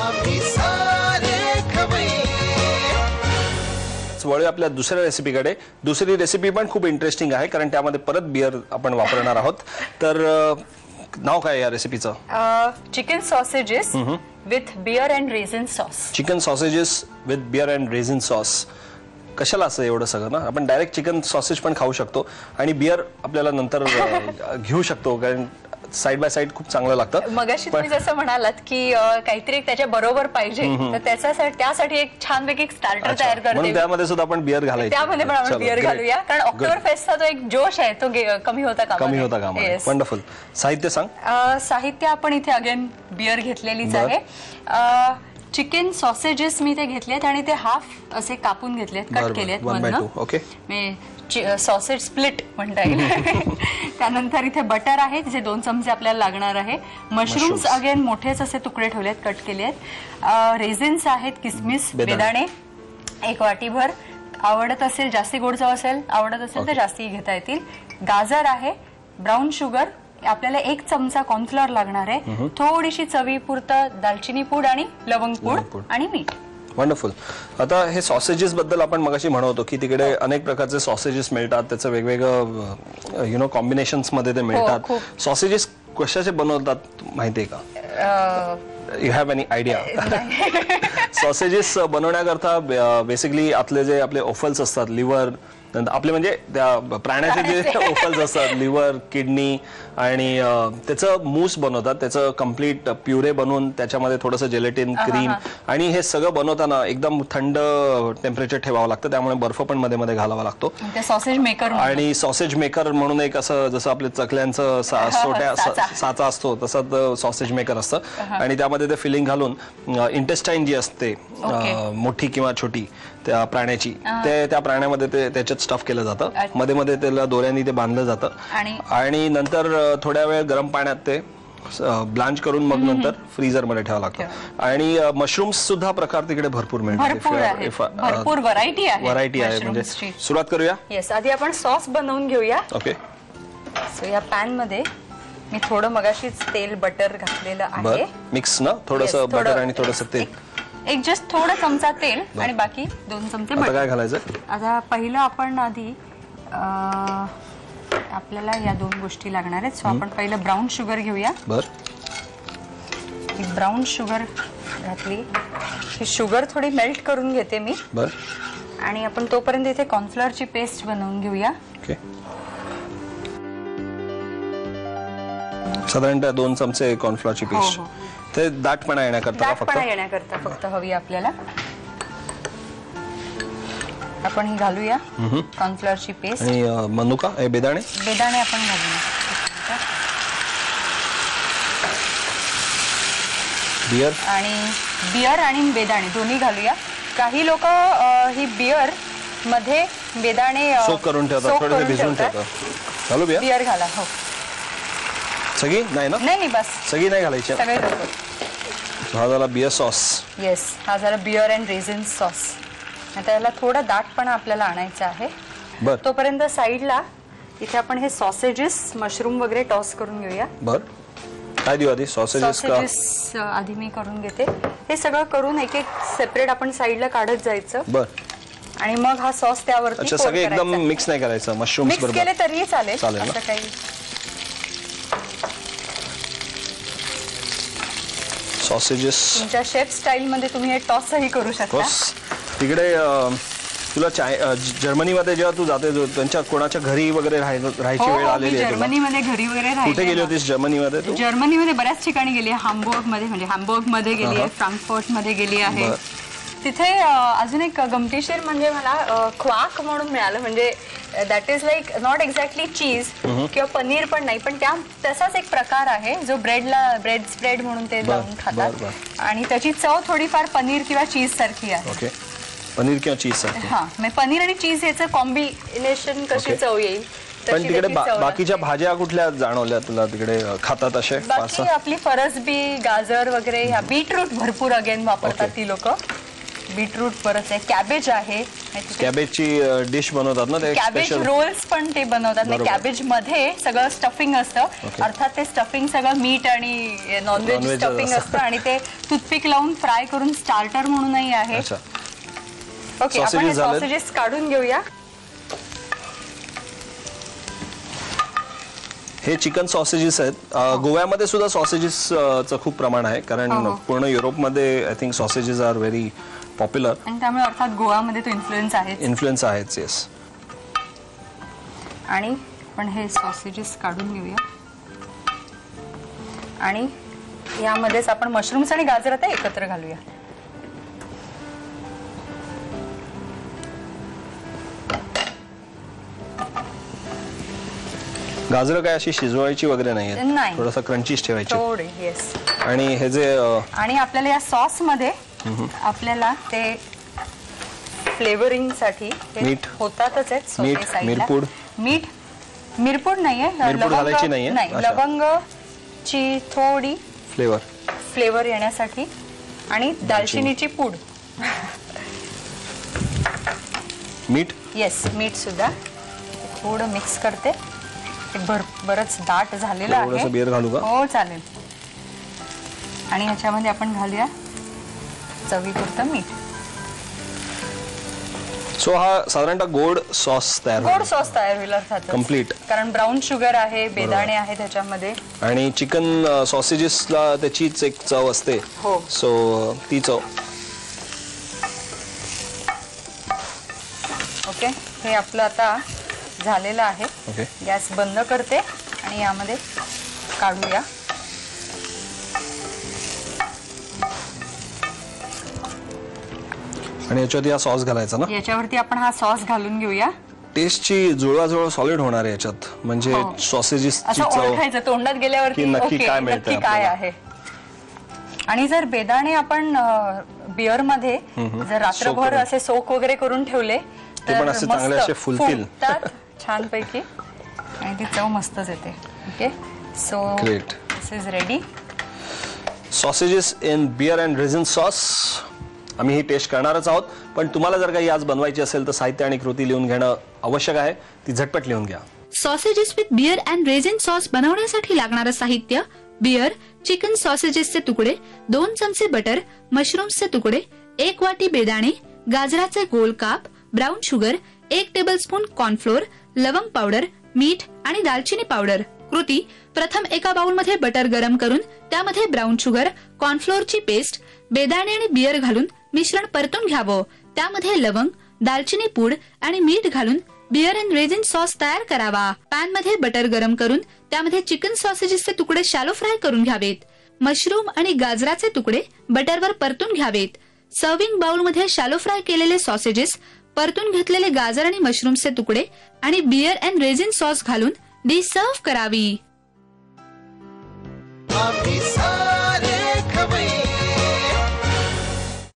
आम्ही सारे खवय्ये. वळूया आपल्या दुसऱ्या रेसिपीकडे. दुसरी रेसिपी पण खूप इंटरेस्टिंग आहे कारण त्यामध्ये परत बियर आपण वापरणार आहोत. तर नाव काय या रेसिपीचं? Chicken sausages with beer and raisin sauce. Chicken sausages with beer and raisin sauce. कशाला असं एवढं सगळं ना? आपण डायरेक्ट चिकन सॉसेज पण खाऊ शकतो आणि बियर आपल्याला नंतर घेऊ शकतो कारण साइड बाय साइड खूप चांगलं लागतं. मगाशी तुम्ही जसं म्हणालात की काहीतरी त्याच्या बरोबर पाहिजे तर त्यासाठी एक छानपैकी स्टार्टर तयार करते. त्यामध्ये सुद्धा आपण बियर घालायची. त्यामध्ये पण आपण बियर घालूया कारण ऑक्टोबर फेस्टचा जो एक जोश आहे तो कमी होता कामा. वंडरफुल. साहित्य सांग. साहित्य आपण इथे अगेन बियर घेतलेलीच आहे. चिकन सॉसेजेस मी ते घेतलेत आणि ते हाफ असे कापून घेतलेत, कट केलेत मधनं. ओके. सॉसेज स्प्लिट म्हणता येईल. त्यानंतर इथे बटर आहे जे 2 चमचे आपल्याला लागणार आहे. मशरूम्स अगेन मोठेच असे तुकडे ठेवलेत, कट केले आहेत. रेझिन्स आहेत, किसमिस, बेदाणे 1 वाटीभर. आवडत असेल जास्ती गोड चव असेल, आवडत असेल तर जास्ती घेता येतील. गाजर आहे. Brown sugar. आपल्याला 1 चमचा कॉर्नफ्लॉवर लागणार आहे. थोडीशी चवीपुरतं दालचिनी पूड आणि लवंग पूड आणि मीठ. वंडरफुल. आता हे सॉसेजेस बद्दल आपण मगाशी म्हणत होतो की तिकडे अनेक प्रकारचे सॉसेजेस मिळतात, त्याचं वेगवेगळं कॉम्बिनेशन्स मध्ये ते मिळतात. सॉसेजेस कशाचे बनवतात माहितीये का? You have any idea? Sausages बनवण्याकरता बेसिकली आतले जे आपले ओफल्स असतात, लिव्हर आपले म्हणजे त्या प्राण्याचे जे ओफल्स असतात, लिव्हर, किडनी आणि त्याचं मूस बनवतात. त्याचं कम्प्लीट प्युरे बनवून त्याच्यामध्ये थोडंसं जेलेटिन, क्रीम आणि हे सगळं बनवताना एकदम थंड टेम्परेचर ठेवावं लागतं. त्यामुळे बर्फ पण मध्ये मध्ये घालावा लागतो. सॉसेज मेकर आणि सॉसेज मेकर म्हणून एक असं जसं आपल्या चकल्यांचं साचा असतो तसं सॉसेज मेकर असतं आणि त्यामध्ये ते फिलिंग घालून इंटेस्टाईन जी असते मोठी किंवा छोटी त्या प्राण्याची, त्या प्राण्यामध्ये ते त्याच्यात स्टफ केलं जातं. मध्ये मध्ये त्याला दोऱ्यांनी ते बांधलं जातं आणि नंतर थोड्या वेळ गरम पाण्यात ते ब्लांच करून मग नंतर फ्रीजर मध्ये ठेवावं लागतं. आणि मशरूम्स सुद्धा प्रकार तिकडे भरपूर मिळतात. भरपूर व्हरायटी आहे. म्हणजे सुरुवात करूया. येस. आधी आपण सॉस बनवून घेऊया. ओके. सो या पॅन मध्ये मी थोडं मगाशीच तेल बटर घातलेलं आहे. मिक्स ना थोडंसं बटर आणि थोडंसं तेल. एक जस्ट थोडा चमचा तेल आणि बाकी 2 चमचे बटर. काय घालायचं? आता पहिलं आपण आधी आपल्याला या 2 गोष्टी लागणार आहेत. सो आपण पहिलं ब्राऊन शुगर घेऊया. ब्राऊन शुगर घातली. ही शुगर थोडी मेल्ट करून घेते मी. आणि आपण तोपर्यंत इथे कॉर्नफ्लॉवरची पेस्ट बनवून घेऊया. साधारणतः 2 चमचे कॉर्नफ्लॉवरची पेस्ट. ते दाटपणा येण्याकरता फक्त हवी आपल्याला. आपण ही घालूया कॉर्नफ्लॉवरची पेस्ट. आणि मनुका बेदाणे आपण घालूया. बियर आणि बेदाणे दोन्ही घालूया. काही लोक ही बियर मध्ये बेदाणे सोक करून ठेवतात, थोडे भिजवून ठेवतात. घालू बियर घाला. हो. सगळी नाही ना? नाही बस सगळी नाही घालायची. हा झाला बियर सॉस. येस. हा झाला बियर अँड रेझिन सॉस. आता याला थोडा दाटपणा आपल्याला आणायचा आहे. तोपर्यंत साईडला इथे आपण हे सॉसेजेस, मशरूम वगैरे टॉस करून घेऊया. काय देऊ आधी? सॉसेजेस आधी मी करून घेते. हे सगळं करून एक एक सेपरेट आपण साईडला काढत जायचं. आणि मग हा सॉस त्यावरती सगळे एकदम मिक्स नाही करायचं. मशरूम मिक्स केले तरी चालेल. असं काही सॉसेजेस तुमच्या शेफ स्टाईल मध्ये तुम्ही हे टॉसही करू शकता. तिकडे तुला जर्मनीमध्ये जेव्हा तू जाते त्यांच्या कोणाच्या घरी वगैरे राहायची वेळ आलेली आहे? जर्मनीमध्ये घरी वगैरे कुठे गेली होतीस जर्मनीमध्ये? जर्मनीमध्ये बऱ्याच ठिकाणी गेली आहे. हाम्बुर्ग मध्ये गेली आहे, फ्रांकफर्ट मध्ये गेली आहे. तिथे अजून एक गमतीशीर म्हणजे मला क्वाक म्हणून मिळालं. म्हणजे that is like not exactly cheese किंवा पनीर पण नाही, पण तसाच एक प्रकार आहे जो ब्रेड स्प्रेड म्हणून ते लावून खातात आणि त्याची चव थोडीफार पनीर किंवा चीज सारखी आहे. पनीर किंवा चीज सारखी. म्हणजे पनीर आणि चीज याचं कॉम्बिनेशन कशी चव येईल. पण तिकडे बाकीच्या भाज्या कुठल्या जाणवल्या तुला तिकडे खातात असे? बाकी आपली फरसबी, गाजर वगैरे, बीटरूट भरपूर अगेन वापरतात ती लोक. बीटरूट परत आहे, कॅबेज आहे, कॅबेजची डिश बनवतात ना ते कॅबेज स्पेशल. रोल्स पण ते बनवतात. कॅबेज मध्ये सगळं स्टफिंग असतं, अर्थात ते स्टफिंग सगळं मीट आणि नॉनव्हेज स्टफिंग असतं आणि ते टूथपिक लावून फ्राय करून स्टार्टर म्हणूनही आहे. ओके, आपण हे सॉसेजेस काढून घेऊया. हे चिकन सॉसेजेस आहेत. गोव्यामध्ये सुद्धा सॉसेजेसचं खूप प्रमाण आहे, कारण पूर्ण युरोपमध्ये I think sausages are very popular, आणि त्यामुळे अर्थात गोवामध्ये तो इन्फ्लुएन्स आहेच. येस. आणि पण हे सॉसेजेस काढून घेऊया आणि यामध्येच आपण मशरूम्स आणि गाजर आता एकत्र घालूया. गाजरं काय अशी शिजवायची वगैरे नाही. नाहीये, थोडंसं क्रंचीच ठेवायची. थोडे, येस. आणि हे जे आणि आपल्याला या सॉस मध्ये आपल्याला ते फ्लेवरिंग साठी मीठ होतातच आहेत. मिरपूड. मिरपूड नाहीये, घालायची नाहीये. लवंगची थोडी फ्लेवर येण्यासाठी आणि दालचिनीची पूड. मीठ. येस, मीठ सुद्धा थोडं मिक्स करते. बरंच दाट झालेलं आहे. बियर घालू का? हो, चालेल. आणि ह्याच्यामध्ये आपण घालूया चवीपुरतं मीठ. सो हा साधारणतः गोड सॉस तयार होईल अर्थात, कम्प्लीट, कारण ब्राऊन शुगर आहे, बेदाणे आहे त्याच्यामध्ये, आणि चिकन सॉसेजेसला त्याचीच एक चव असते. हो. सो ती चव. ओके, हे आपलं आता झालेलं आहे. ओके, गॅस बंद करते आणि यामध्ये काढूया. आणि याच्यावरती हा सॉस घालायचा ना. याच्यावरती आपण हा सॉस घालून घेऊया. टेस्टची जुळवाजुळव सॉलिड होणार आहे याच्यात, म्हणजे सॉसेजेसची चव ओळखायचं तोंडात गेल्यावरती नक्की काय मिळतंय काय आहे. आणि जर बेदाणे आपण बिअर मध्ये जर रात्रभर असे सोक वगैरे करून ठेवले ते पण असे चांगले असे फुलतील छानपैकी, आणि ती चव मस्तच येते. Okay, so this is ready. Sausages in beer and raisin sauce. आम्ही ही टेस्ट करणारच आहोत, पण तुम्हाला जर काही आज बनवायची असेल तर साहित्य आणि कृती लिहून घेणं आवश्यक आहे. ती झटपट लिहून घ्या. Sausages with beer and raisin sauce बनवण्यासाठी लागणारं साहित्य: बिअर, चिकन सॉसेजेसचे तुकडे, 2 चमचे बटर, मशरूम्सचे तुकडे, 1 वाटी बेदाणे, गाजराचे गोल काप, ब्राऊन शुगर, 1 टेबलस्पून कॉर्नफ्लोअर, लवंग पावडर, मीठ आणि दालचिनी पावडर. कृती: प्रथम एका बाउलमध्ये बटर गरम करून त्यामध्ये ब्राऊन शुगर, कॉर्नफ्लोअरची पेस्ट, बेदाणे आणि बिअर घालून मिश्रण परतून घ्यावं. त्यामध्ये लवंग, दालचिनी पूड आणि मीठ घालून बिअर अँड रेझिन सॉस तयार करावा. पॅन मध्ये बटर गरम करून त्यामध्ये चिकन सॉसेजेसचे तुकडे शॅलो फ्राय करून घ्यावेत. मशरूम आणि गाजराचे तुकडे बटरवर परतून घ्यावेत. सर्व्हिंग बाउल मध्ये शॅलो फ्राय केलेले सॉसेजेस, परतून घेतलेले गाजर आणि मशरूमचे तुकडे आणि बिअर अँड रेझिन सॉस घालून डिश सर्व्ह करावी. आम्ही